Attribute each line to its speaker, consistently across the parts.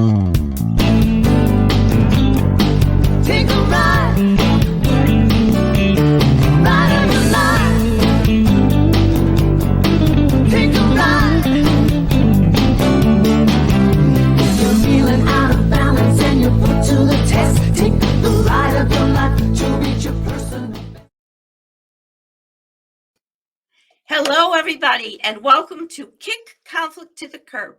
Speaker 1: Take a ride, ride of your life. Take a ride. If you're feeling out of balance and you're put to the test, take the ride of your life to reach your personal best.
Speaker 2: Hello, everybody, and welcome to Kick Conflict to the Curb,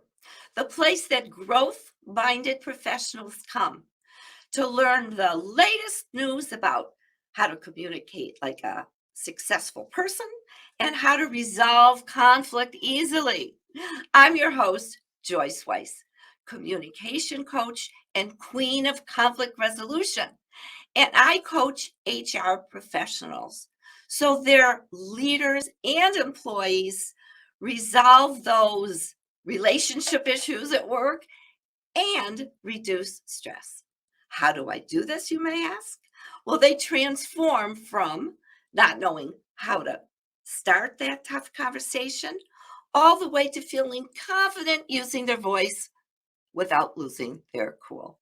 Speaker 2: the place that growth-minded professionals come to learn the latest news about how to communicate like a successful person and how to resolve conflict easily. I'm your host, Joyce Weiss, communication coach and queen of conflict resolution, and I coach HR professionals so their leaders and employees resolve those relationship issues at work and reduce stress. How do I do this, you may ask? Well, they transform from not knowing how to start that tough conversation all the way to feeling confident using their voice without losing their cool.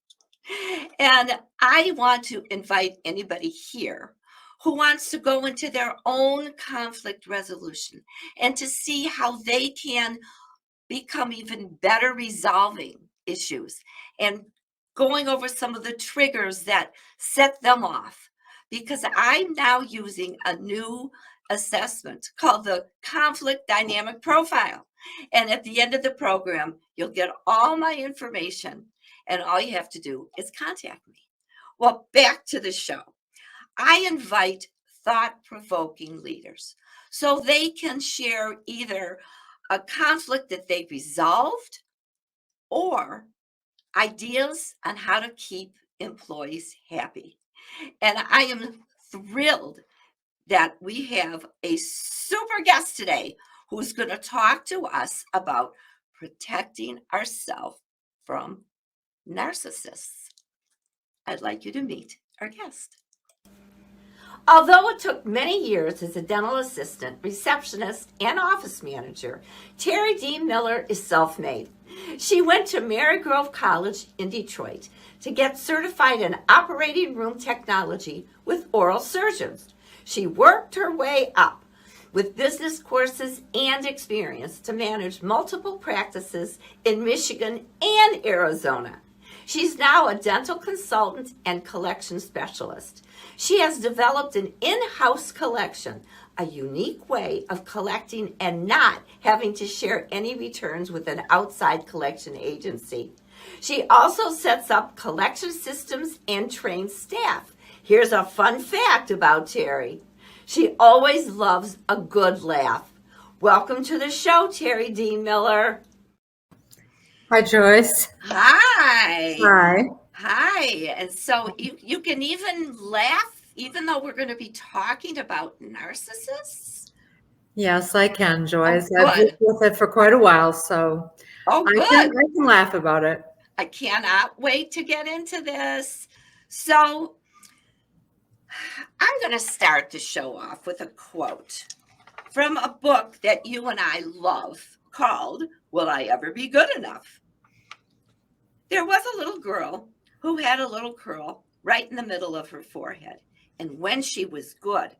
Speaker 2: And I want to invite anybody here who wants to go into their own conflict resolution and to see how they can become even better resolving issues and going over some of the triggers that set them off. Because I'm now using a new assessment called the Conflict Dynamic Profile. And at the end of the program, you'll get all my information, and all you have to do is contact me. Well, back to the show. I invite thought-provoking leaders so they can share either a conflict that they resolved or ideas on how to keep employees happy. And I am thrilled that we have a super guest today who's going to talk to us about protecting ourselves from narcissists. I'd like you to meet our guest. Although it took many years as a dental assistant, receptionist, and office manager, Terri D. Miller is self-made. She went to Marygrove College in Detroit to get certified in operating room technology with oral surgeons. She worked her way up with business courses and experience to manage multiple practices in Michigan and Arizona. She's now a dental consultant and collection specialist. She has developed an in-house collection, a unique way of collecting and not having to share any returns with an outside collection agency. She also sets up collection systems and trains staff. Here's a fun fact about Terri. She always loves a good laugh. Welcome to the show, Terri D. Miller.
Speaker 3: Hi, Joyce.
Speaker 2: Hi.
Speaker 3: Hi.
Speaker 2: Hi. And so you can even laugh, even though we're going to be talking about narcissists?
Speaker 3: Yes, I can, Joyce.
Speaker 2: Oh,
Speaker 3: I've
Speaker 2: good.
Speaker 3: lived with it for quite a while, so
Speaker 2: Oh,
Speaker 3: I
Speaker 2: good.
Speaker 3: can laugh about it.
Speaker 2: I cannot wait to get into this. So I'm going to start the show off with a quote from a book that you and I love called Will I Ever Be Good Enough? There was a little girl who had a little curl right in the middle of her forehead. And when she was good,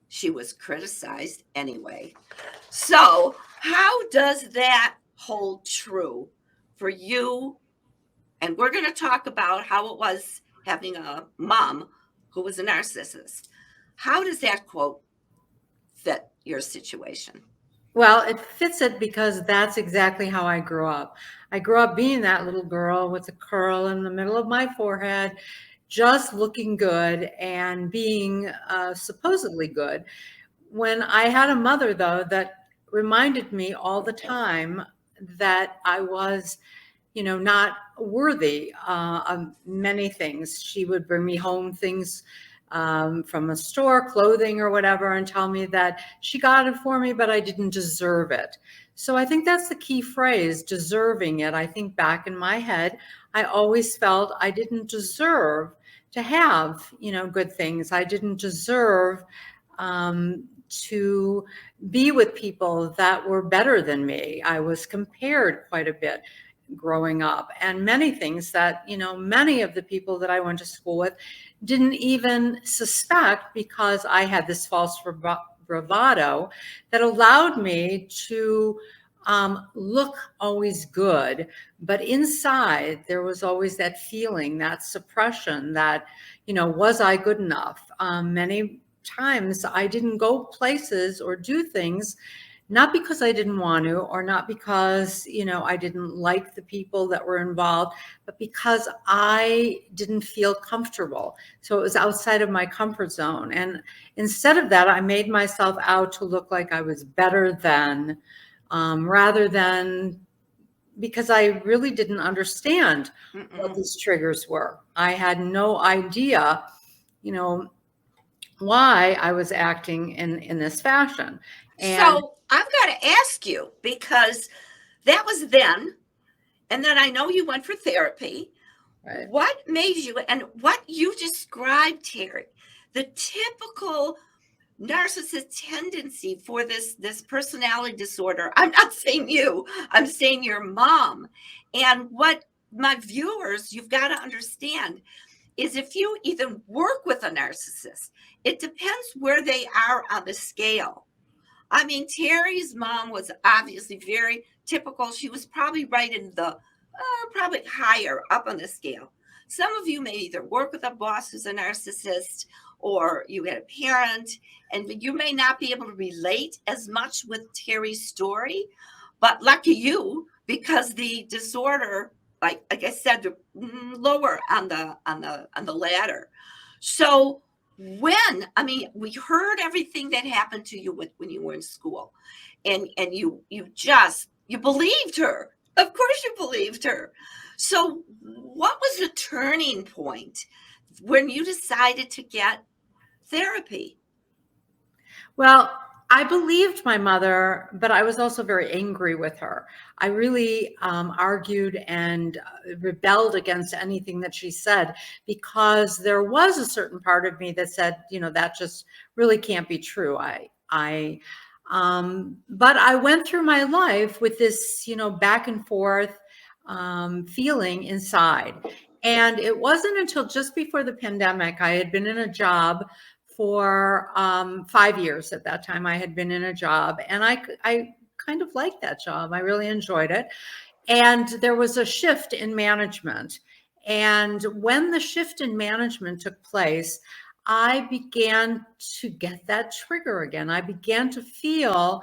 Speaker 2: she was criticized anyway. So how does that hold true for you? And we're going to talk about how it was having a mom who was a narcissist. How does that quote fit your situation?
Speaker 3: Well, it fits it because that's exactly how I grew up. I grew up being that little girl with a curl in the middle of my forehead, just looking good and being supposedly good. When I had a mother, though, that reminded me all the time that I was, not worthy of many things. She would bring me home things from a store, clothing or whatever, and tell me that she got it for me, but I didn't deserve it. So I think that's the key phrase, deserving it. I think back in my head, I always felt I didn't deserve to have, good things. I didn't deserve to be with people that were better than me. I was compared quite a bit. growing up, and many things that, many of the people that I went to school with didn't even suspect, because I had this false bravado that allowed me to look always good, but inside there was always that feeling, that suppression, that, was I good enough? Many times I didn't go places or do things, not because I didn't want to, or not because, I didn't like the people that were involved, but because I didn't feel comfortable. So it was outside of my comfort zone. And instead of that, I made myself out to look like I was better than, rather than, because I really didn't understand what these triggers were. I had no idea, why I was acting in this fashion. And
Speaker 2: So I've got to ask you, because that was then, and then I know you went for therapy.
Speaker 3: right.
Speaker 2: What made you, and what you described, Terri, the typical narcissist tendency for this personality disorder? I'm not saying you, I'm saying your mom. And what my viewers, you've got to understand, is if you even work with a narcissist, it depends where they are on the scale. I mean, Terri's mom was obviously very typical. She was probably right in the probably higher up on the scale. Some of you may either work with a boss who's a narcissist, or you had a parent, and you may not be able to relate as much with Terri's story. But lucky you, because the disorder, like I said, lower on the ladder. So I mean, we heard everything that happened to you when you were in school, and you believed her. Of course you believed her. So what was the turning point when you decided to get therapy?
Speaker 3: Well, I believed my mother, but I was also very angry with her. I really argued and rebelled against anything that she said, because there was a certain part of me that said, that just really can't be true. But I went through my life with this, back and forth feeling inside. And it wasn't until just before the pandemic, I had been in a job for 5 years. At that time, I had been in a job, and I kind of liked that job. I really enjoyed it. And there was a shift in management. And when the shift in management took place, I began to get that trigger again. I began to feel,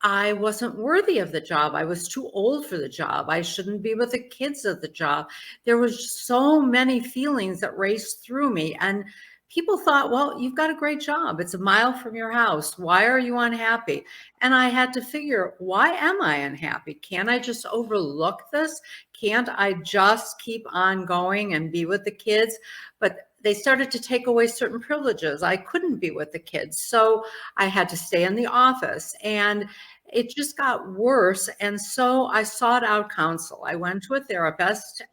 Speaker 3: I wasn't worthy of the job. I was too old for the job. I shouldn't be with the kids at the job. There was so many feelings that raced through me. And people thought, well, you've got a great job. It's a mile from your house. Why are you unhappy? And I had to figure, why am I unhappy? Can't I just overlook this? Can't I just keep on going and be with the kids? But they started to take away certain privileges. I couldn't be with the kids. So I had to stay in the office, and it just got worse. And so I sought out counsel. I went to a therapist,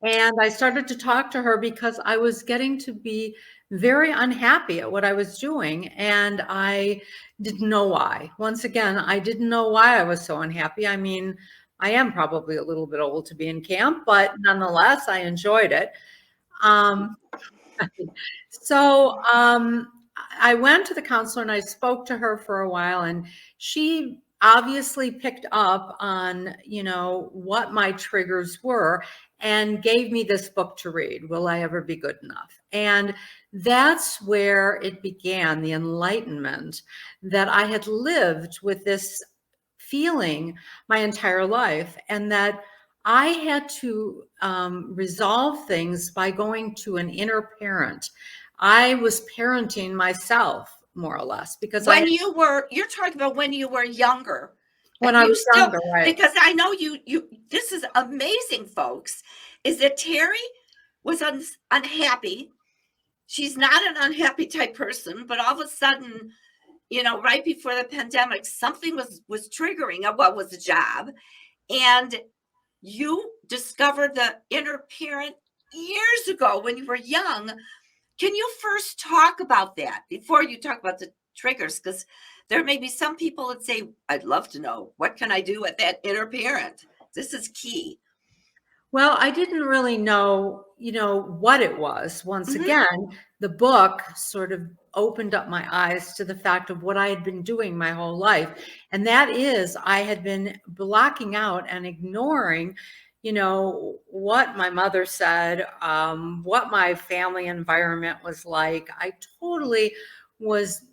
Speaker 3: and I started to talk to her because I was getting to be very unhappy at what I was doing. And I didn't know why. Once again, I didn't know why I was so unhappy. I mean, I am probably a little bit old to be in camp, but nonetheless, I enjoyed it. Um, so I went to the counselor and I spoke to her for a while, and she obviously picked up on, what my triggers were, and gave me this book to read, Will I Ever Be Good Enough? And that's where it began, the enlightenment that I had lived with this feeling my entire life, and that I had to resolve things by going to an inner parent. I was parenting myself, more or less, because
Speaker 2: You're talking about when you were younger.
Speaker 3: when I
Speaker 2: You
Speaker 3: was
Speaker 2: still,
Speaker 3: younger, right?
Speaker 2: because I know this is amazing, folks, is that Terri was unhappy. She's not an unhappy type person, but all of a sudden, right before the pandemic, something was triggering. What was the job? And you discovered the inner parent years ago when you were young. Can you first talk about that before you talk about the triggers? Because there may be some people that say, I'd love to know, what can I do with that inner parent? This is key.
Speaker 3: Well, I didn't really know, what it was. Once
Speaker 2: Mhm.
Speaker 3: again, the book sort of opened up my eyes to the fact of what I had been doing my whole life. And that is, I had been blocking out and ignoring, what my mother said, what my family environment was like. I totally was,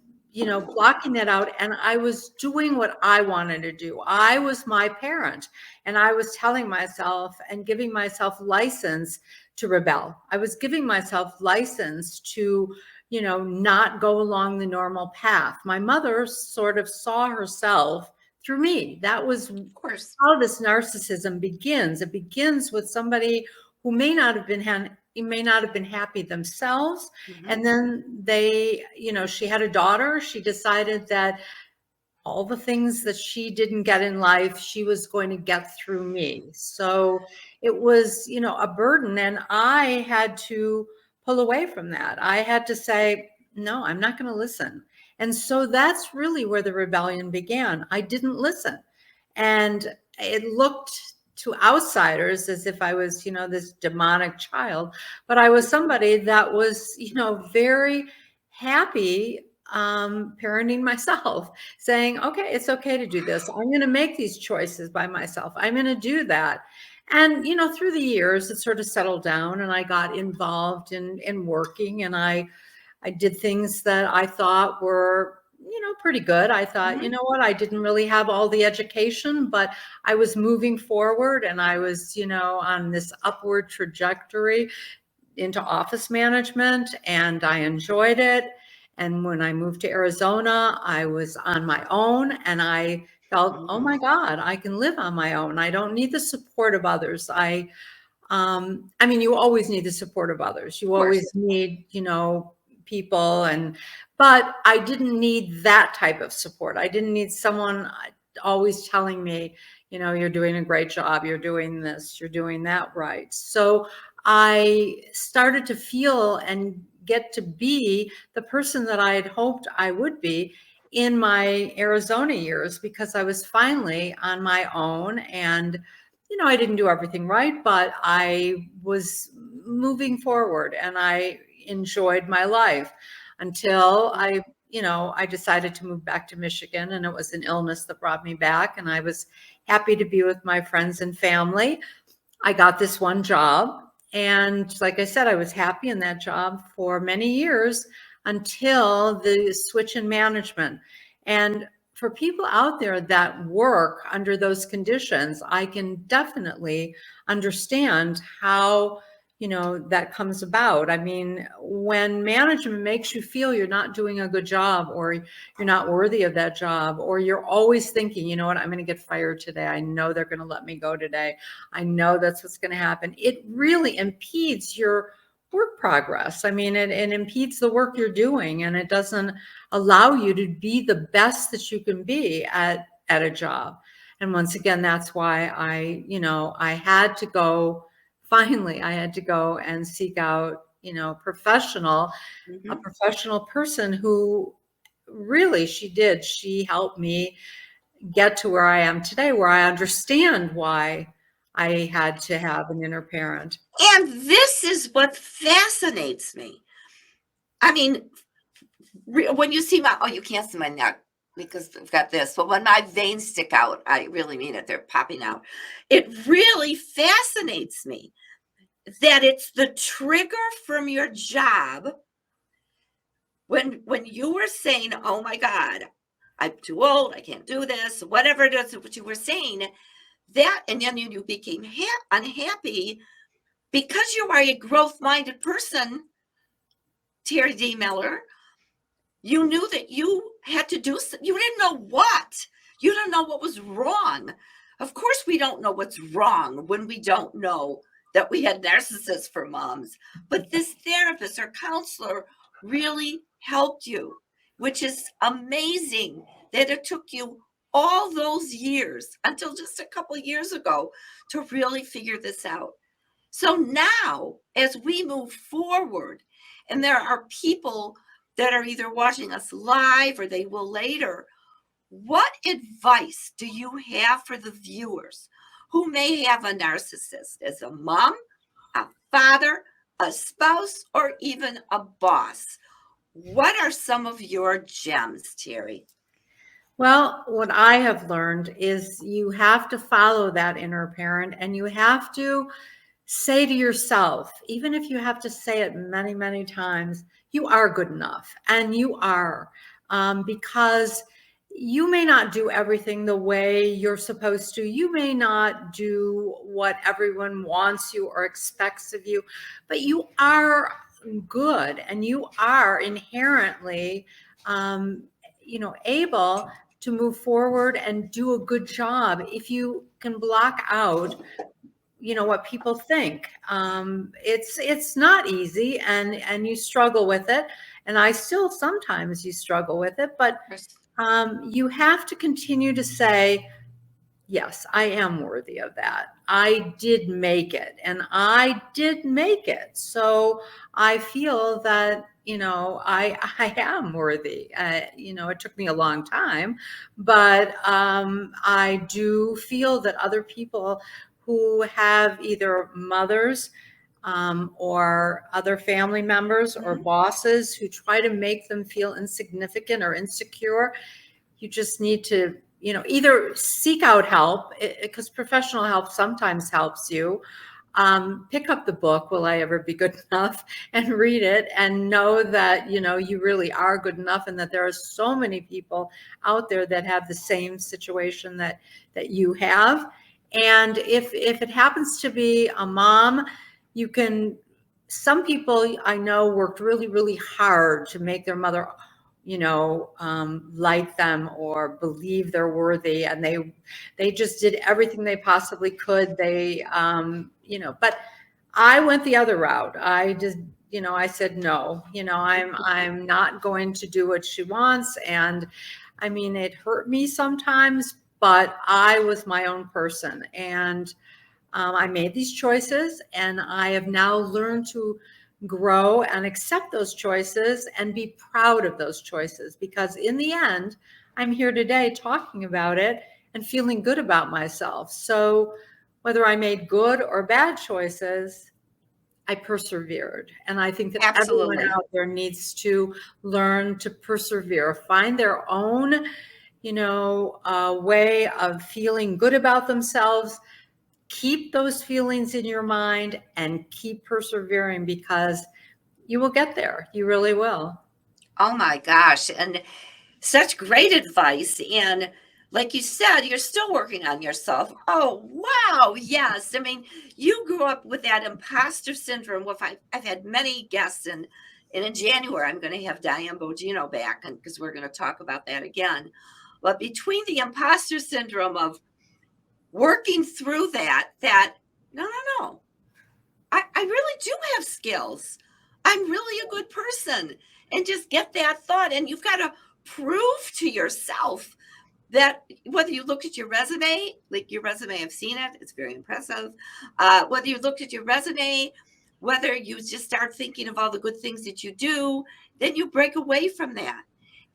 Speaker 3: blocking that out. And I was doing what I wanted to do. I was my parent. And I was telling myself and giving myself license to rebel. I was giving myself license to, not go along the normal path. My mother sort of saw herself through me. That was
Speaker 2: Of course.
Speaker 3: how this narcissism begins. It begins with somebody who may not have been happy themselves.
Speaker 2: Mhm.
Speaker 3: And then she had a daughter. She decided that all the things that she didn't get in life, she was going to get through me. So it was, a burden. And I had to pull away from that. I had to say, no, I'm not going to listen. And so that's really where the rebellion began. I didn't listen. And it looked to outsiders as if I was, this demonic child, but I was somebody that was, very happy parenting myself, saying, okay, it's okay to do this. I'm going to make these choices by myself. I'm going to do that. And, through the years, it sort of settled down and I got involved in working, and I did things that I thought were, pretty good. I thought,
Speaker 2: Mhm.
Speaker 3: what, I didn't really have all the education, but I was moving forward and I was, on this upward trajectory into office management, and I enjoyed it. And when I moved to Arizona, I was on my own and I felt, oh
Speaker 2: Mhm.
Speaker 3: my God, I can live on my own. I don't need the support of others. I mean, you always need the support of others. You
Speaker 2: Of course.
Speaker 3: always need, people, but I didn't need that type of support. I didn't need someone always telling me, you're doing a great job, you're doing this, you're doing that right. So I started to feel and get to be the person that I had hoped I would be in my Arizona years, because I was finally on my own. And I didn't do everything right, but I was moving forward and I enjoyed my life until I decided to move back to Michigan, and it was an illness that brought me back, and I was happy to be with my friends and family. I got this one job, and like I said, I was happy in that job for many years until the switch in management. And for people out there that work under those conditions, I can definitely understand how, that comes about. I mean, when management makes you feel you're not doing a good job, or you're not worthy of that job, or you're always thinking, you know what, I'm going to get fired today. I know they're going to let me go today. I know that's what's going to happen. It really impedes your work progress. I mean, it impedes the work you're doing, and it doesn't allow you to be the best that you can be at a job. And once again, that's why I had to go, finally, I had to go and seek out, a
Speaker 2: Mhm.
Speaker 3: professional person who really, she helped me get to where I am today, where I understand why I had to have an inner parent.
Speaker 2: And this is what fascinates me. I mean, when you see my, oh, you can't see my neck because I've got this, but when my veins stick out, I really mean it. They're popping out. It really fascinates me that it's the trigger from your job when you were saying, "Oh my God, I'm too old. I can't do this." Whatever it is what you were saying, that, and then you became unhappy because you are a growth-minded person, Terry D. Miller. You knew that you had to do. You didn't know what. You didn't know what was wrong. Of course, we don't know what's wrong when we don't know that we had narcissists for moms. But this therapist or counselor really helped you, which is amazing that it took you all those years until just a couple years ago to really figure this out. So now, as we move forward, and there are people that are either watching us live or they will later, what advice do you have for the viewers who may have a narcissist as a mom, a father, a spouse, or even a boss. What are some of your gems, Terri?
Speaker 3: Well, what I have learned is you have to follow that inner parent, and you have to say to yourself, even if you have to say it many, many times, you are good enough. And you are, because you may not do everything the way you're supposed to. You may not do what everyone wants you or expects of you, but you are good, and you are inherently, able to move forward and do a good job if you can block out what people think. It's not easy, and you struggle with it, and I still sometimes you struggle with it, but you have to continue to say, yes, I am worthy of that. I did make it, and I did make it. So I feel that, I am worthy. It took me a long time, but I do feel that other people who have either mothers, or other family members or
Speaker 2: Mhm.
Speaker 3: bosses who try to make them feel insignificant or insecure, you just need to, either seek out help, because professional help sometimes helps you. Pick up the book, Will I Ever Be Good Enough, and read it, and know that, you really are good enough, and that there are so many people out there that have the same situation that you have. And if it happens to be a mom, you can, some people I know worked really, really hard to make their mother, like them or believe they're worthy, and they just did everything they possibly could. They, but I went the other route. I just, I said no. I'm not going to do what she wants, and I mean, it hurt me sometimes, but I was my own person, and I made these choices, and I have now learned to grow and accept those choices and be proud of those choices, because in the end, I'm here today talking about it and feeling good about myself. So whether I made good or bad choices, I persevered. And I think that everyone
Speaker 2: Absolutely.
Speaker 3: out there needs to learn to persevere, find their own, way of feeling good about themselves. Keep those feelings in your mind and keep persevering, because you will get there. You really will.
Speaker 2: Oh my gosh. And such great advice. And like you said, you're still working on yourself. Oh, wow. Yes. I mean, you grew up with that imposter syndrome. With I've had many guests, and in January, I'm going to have Diane Bogino back, and because we're going to talk about that again. But between the imposter syndrome of working through that, no, no, no. I really do have skills. I'm really a good person. And just get that thought. And you've got to prove to yourself that whether you look at your resume, like your resume, I've seen it, it's very impressive. Whether you look at your resume, whether you just start thinking of all the good things that you do, then you break away from that.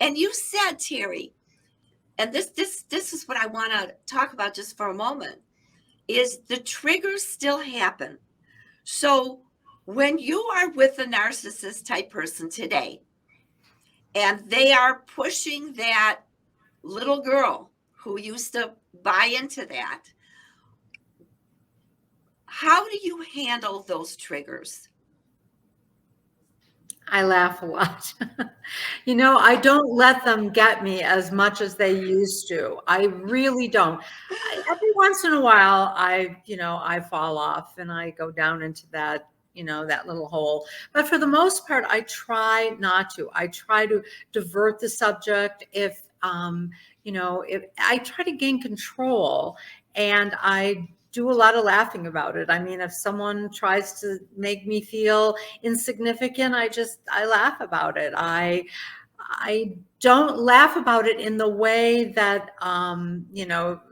Speaker 2: And you said, Terri, and this is what I want to talk about just for a moment, is the triggers still happen. So when you are with a narcissist type person today, and they are pushing that little girl who used to buy into that, how do you handle those triggers?
Speaker 3: I laugh a lot. I don't let them get me as much as they used to. I really don't. Every once in a while, I fall off and I go down into that, that little hole. But for the most part, I try not to. I try to divert the subject. If I try to gain control, and I do a lot of laughing about it. I mean, if someone tries to make me feel insignificant, I laugh about it. I don't laugh about it in the way that, that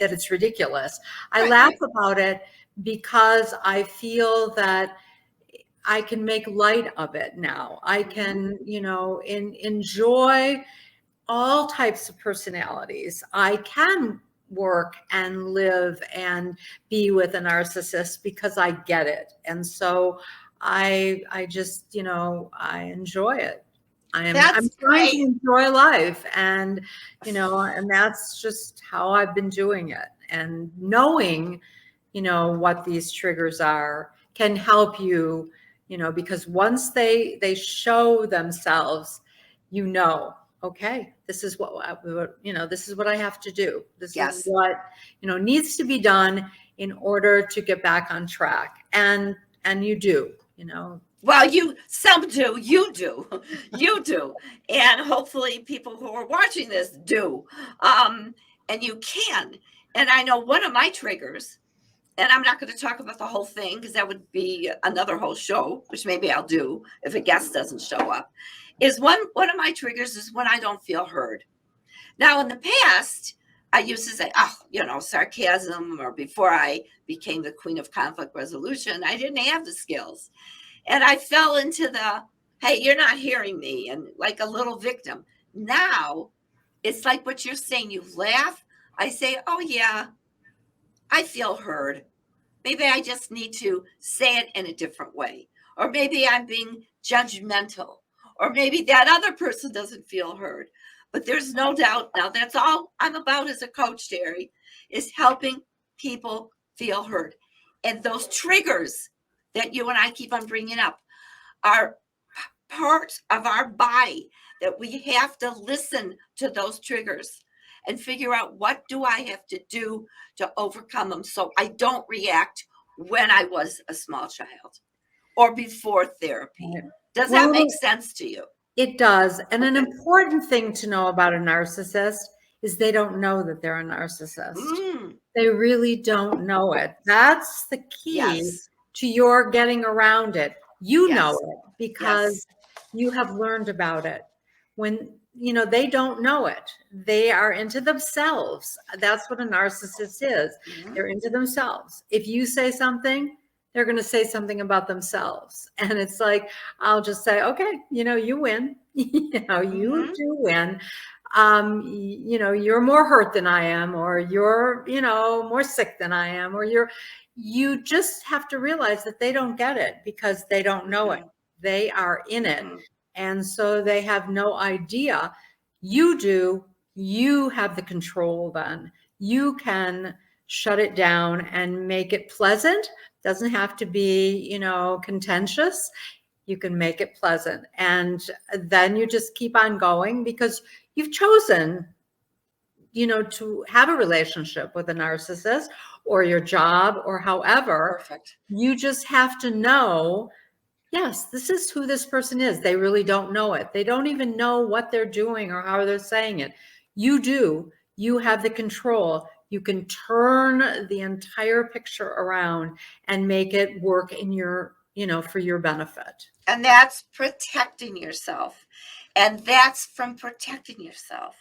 Speaker 3: it's ridiculous. I
Speaker 2: Right,
Speaker 3: laugh
Speaker 2: right.
Speaker 3: about it because I feel that I can make light of it now. I
Speaker 2: Mhm.
Speaker 3: can, enjoy all types of personalities. I can work and live and be with a narcissist because I get it. And so I just, I enjoy it. I'm
Speaker 2: That's
Speaker 3: trying to
Speaker 2: great.
Speaker 3: enjoy life, and and that's just how I've been doing it. And knowing, what these triggers are can help you, because once they show themselves, okay, this is this is what I have to do. This is
Speaker 2: Yes.
Speaker 3: what, needs to be done in order to get back on track. And you do,
Speaker 2: Well, some do, you do, you do. And hopefully people who are watching this do. And you can. And I know one of my triggers, and I'm not going to talk about the whole thing because that would be another whole show, which maybe I'll do if a guest doesn't show up, is one of my triggers is when I don't feel heard. Now, in the past, I used to say, sarcasm, or before I became the queen of conflict resolution, I didn't have the skills. And I fell into hey, you're not hearing me, and like a little victim. Now, it's like what you're saying. You laugh. I say, oh, yeah, I feel heard. Maybe I just need to say it in a different way. Or maybe I'm being judgmental. Or maybe that other person doesn't feel heard. But there's no doubt now that's all I'm about as a coach, Terri, is helping people feel heard. And those triggers that you and I keep on bringing up are parts of our body that we have to listen to those triggers and figure out what do I have to do to overcome them so I don't react when I was a small child or before therapy. Does that make sense to you?
Speaker 3: It does. And an
Speaker 2: Okay.
Speaker 3: important thing to know about a narcissist is they don't know that they're a narcissist. They really don't know it. That's the key
Speaker 2: Yes.
Speaker 3: to your getting around it. You
Speaker 2: Yes.
Speaker 3: know it because you have learned about it. When, they don't know it. They are into themselves. That's what a narcissist is. They're into themselves. If you say something, they're going to say something about themselves. And it's like, I'll just say, okay, you win. You do win. You're more hurt than I am, or you're, more sick than I am, or you just have to realize that they don't get it because they don't know it. They are in it. And so they have no idea. You do. You have the control then. You can shut it down and make it pleasant. Doesn't have to be, contentious. You can make it pleasant. And then you just keep on going because you've chosen, to have a relationship with a narcissist or your job or however.
Speaker 2: Perfect.
Speaker 3: You just have to know, yes, this is who this person is. They really don't know it. They don't even know what they're doing or how they're saying it. You do. You have the control. You can turn the entire picture around and make it work in your, for your benefit.
Speaker 2: And that's protecting yourself. And that's from protecting yourself.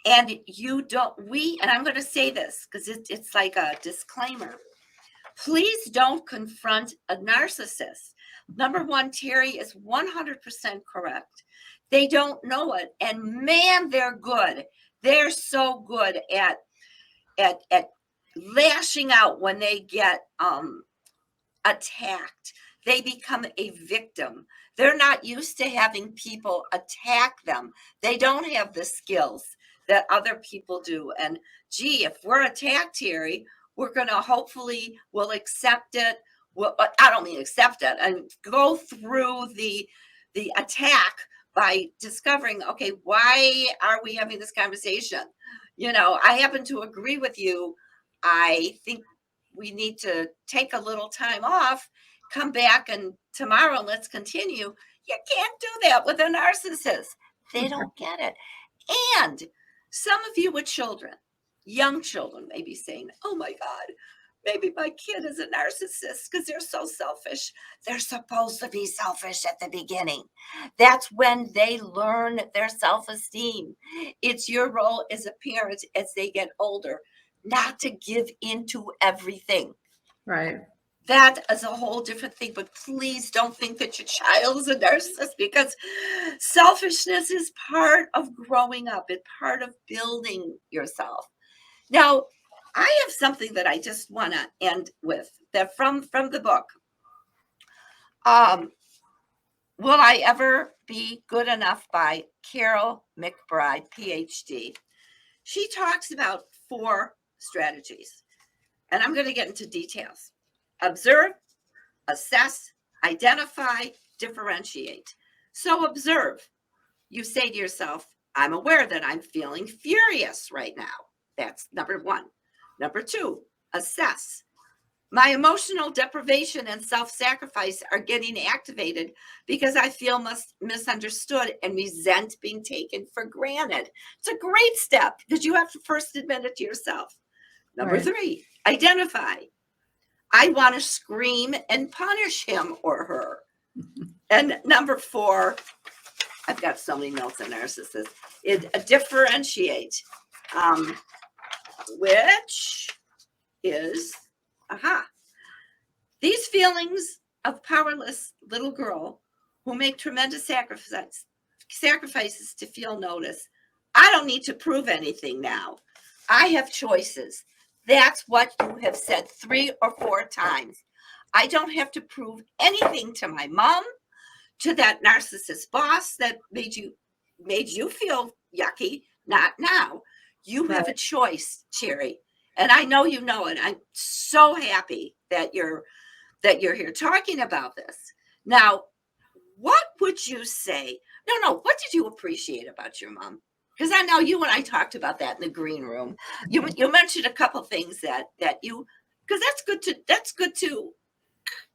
Speaker 2: And and I'm going to say this because it's like a disclaimer. Please don't confront a narcissist. Number one, Terri is 100% correct. They don't know it. And man, they're good. They're so good at lashing out when they get attacked. They become a victim. They're not used to having people attack them. They don't have the skills that other people do. And gee, if we're attacked, Terri, we're going to hopefully will accept it. Well, I don't mean accept it and go through the attack by discovering, okay, why are we having this conversation? I happen to agree with you. I think we need to take a little time off, come back and tomorrow let's continue. You can't do that with a narcissist. They don't get it. And some of you with children, young children may be saying, oh my God, maybe my kid is a narcissist because they're so selfish. They're supposed to be selfish at the beginning. That's when they learn their self-esteem. It's your role as a parent as they get older not to give into everything.
Speaker 3: Right.
Speaker 2: That is a whole different thing, but please don't think that your child is a narcissist because selfishness is part of growing up. It's part of building yourself. Now, I have something that I just want to end with, that from the book. Will I Ever Be Good Enough by Carol McBride, PhD. She talks about 4 strategies, and I'm going to get into details. Observe, assess, identify, differentiate. So observe. You say to yourself, I'm aware that I'm feeling furious right now. That's number 1. Number 2, assess. My emotional deprivation and self-sacrifice are getting activated because I feel misunderstood and resent being taken for granted. It's a great step because you have to first admit it to yourself. Number
Speaker 3: Right.
Speaker 2: 3, identify. I want to scream and punish him or her. And number 4, I've got so many notes on narcissists, is differentiate, which is, these feelings of powerless little girl who make tremendous sacrifices to feel noticed. I don't need to prove anything now. I have choices. That's what you have said 3 or 4 times. I don't have to prove anything to my mom, to that narcissist boss that made you feel yucky. Not now. You have a choice, Terri, and I know you know it. I'm so happy that you're here talking about this. Now, what would you say? No, what did you appreciate about your mom? Because I know you and I talked about that in the green room. You mentioned a couple things that you, because that's good to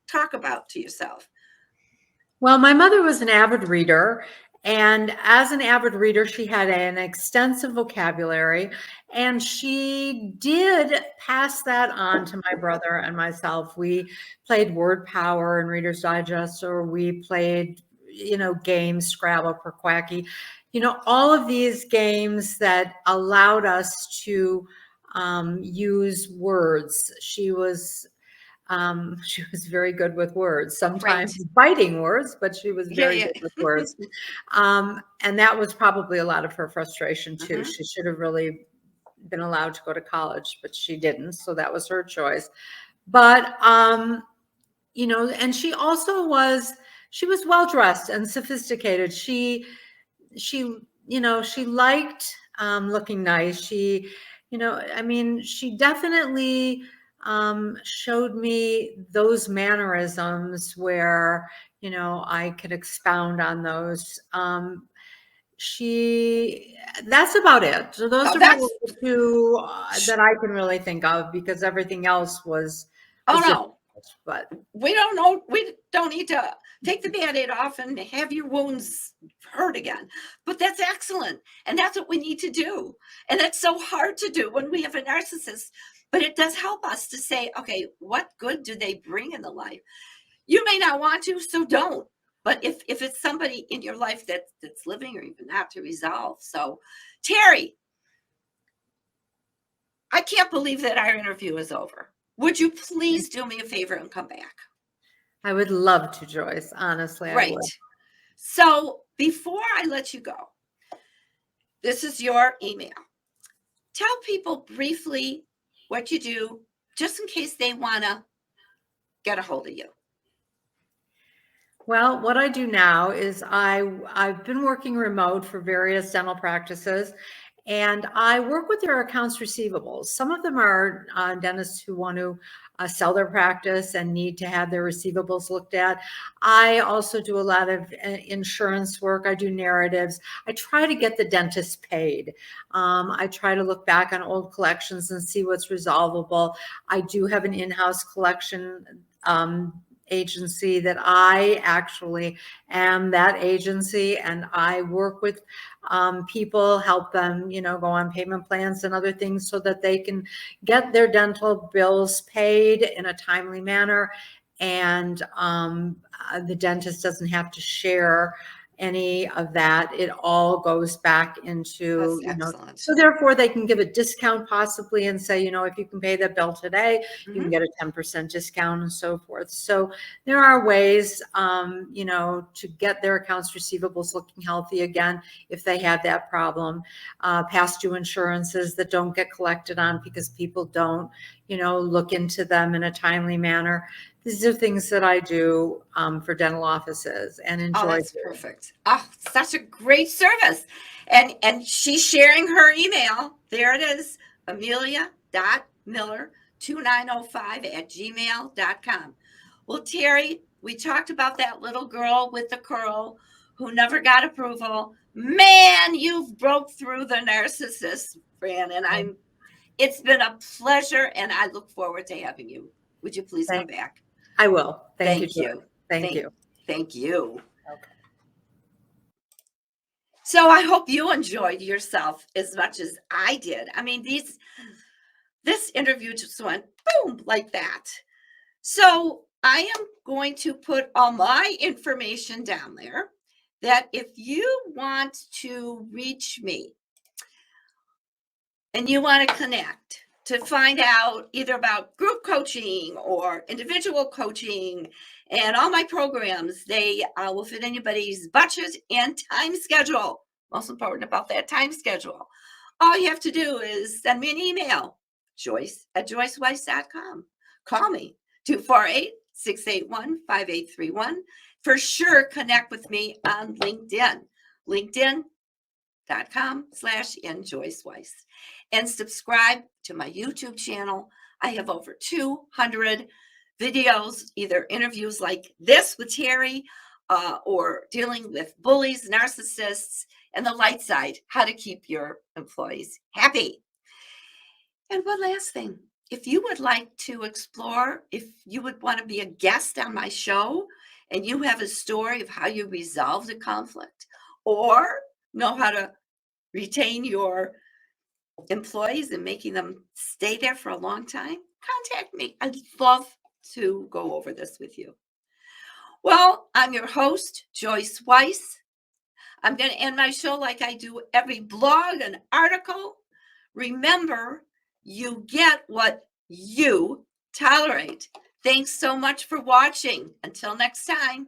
Speaker 2: talk about to yourself.
Speaker 3: Well, my mother was an avid reader, and as an avid reader, she had an extensive vocabulary, and she did pass that on to my brother and myself. We played Word Power and Reader's Digest, or we played, games, Scrabble, Perquacky, all of these games that allowed us to use words. She was very good with words, sometimes biting words, but she was very good with words. And that was probably a lot of her frustration too. She should have really been allowed to go to college, but she didn't. So that was her choice. But, and she also she was well-dressed and sophisticated. She liked looking nice. She definitely showed me those mannerisms where, I could expound on those. That's about it. So those are the 2 that I can really think of, because everything else was
Speaker 2: no.
Speaker 3: But
Speaker 2: we don't know. We don't need to take the Band-Aid off and have your wounds hurt again. But that's excellent. And that's what we need to do. And that's so hard to do when we have a narcissist. But it does help us to say, okay, what good do they bring in the life? You may not want to, so don't. But if it's somebody in your life that's living, or even not, to resolve. So, Terri, I can't believe that our interview is over. Would you please do me a favor and come back?
Speaker 3: I would love to, Joyce. Honestly,
Speaker 2: right.
Speaker 3: I would.
Speaker 2: So before I let you go, this is your email. Tell people briefly what you do, just in case they want to get a hold of you.
Speaker 3: Well, what I do now is I've been working remote for various dental practices, and I work with their accounts receivables. Some of them are dentists who want to sell their practice and need to have their receivables looked at. I also do a lot of insurance work. I do narratives. I try to get the dentist paid. I try to look back on old collections and see what's resolvable. I do have an in-house collection agency that I actually am that agency, and I work with people, help them, go on payment plans and other things so that they can get their dental bills paid in a timely manner, and the dentist doesn't have to share any of that. It all goes back into,
Speaker 2: That's excellent.
Speaker 3: so therefore they can give a discount possibly and say, if you can pay the bill today, you can
Speaker 2: Mhm.
Speaker 3: get a 10% discount and so forth. So there are ways, to get their accounts receivables looking healthy again if they had that problem. Past due insurances that don't get collected on because people don't, look into them in a timely manner. These are things that I do for dental offices and
Speaker 2: Oh,
Speaker 3: enjoy
Speaker 2: that's
Speaker 3: doing.
Speaker 2: perfect. Oh, such a great service. And she's sharing her email. There it is, amelia.miller2905@gmail.com. Well, Terri, we talked about that little girl with the curl who never got approval. Man, you've broke through the narcissist, Fran, and it's been a pleasure, and I look forward to having you. Would you please come back?
Speaker 3: I will. Thank you,
Speaker 2: Thank
Speaker 3: Joy.
Speaker 2: you.
Speaker 3: Thank you.
Speaker 2: Thank you.
Speaker 3: Okay.
Speaker 2: So I hope you enjoyed yourself as much as I did. I mean, this interview just went boom like that. So I am going to put all my information down there that if you want to reach me and you want to connect to find out either about group coaching or individual coaching and all my programs, they will fit anybody's budget and time schedule. Most important about that time schedule. All you have to do is send me an email, joyce@joyceweiss.com. Call me, 248-681-5831. For sure, connect with me on LinkedIn. LinkedIn.com/njoyceweiss. And subscribe to my YouTube channel. I have over 200 videos, either interviews like this with Terri or dealing with bullies, narcissists, and the light side, how to keep your employees happy. And one last thing, if you would like to explore, if you would want to be a guest on my show and you have a story of how you resolved a conflict or know how to retain your employees and making them stay there for a long time, contact me. I'd love to go over this with you. Well, I'm your host, Joyce Weiss. I'm going to end my show like I do every blog and article. Remember, you get what you tolerate. Thanks so much for watching. Until next time.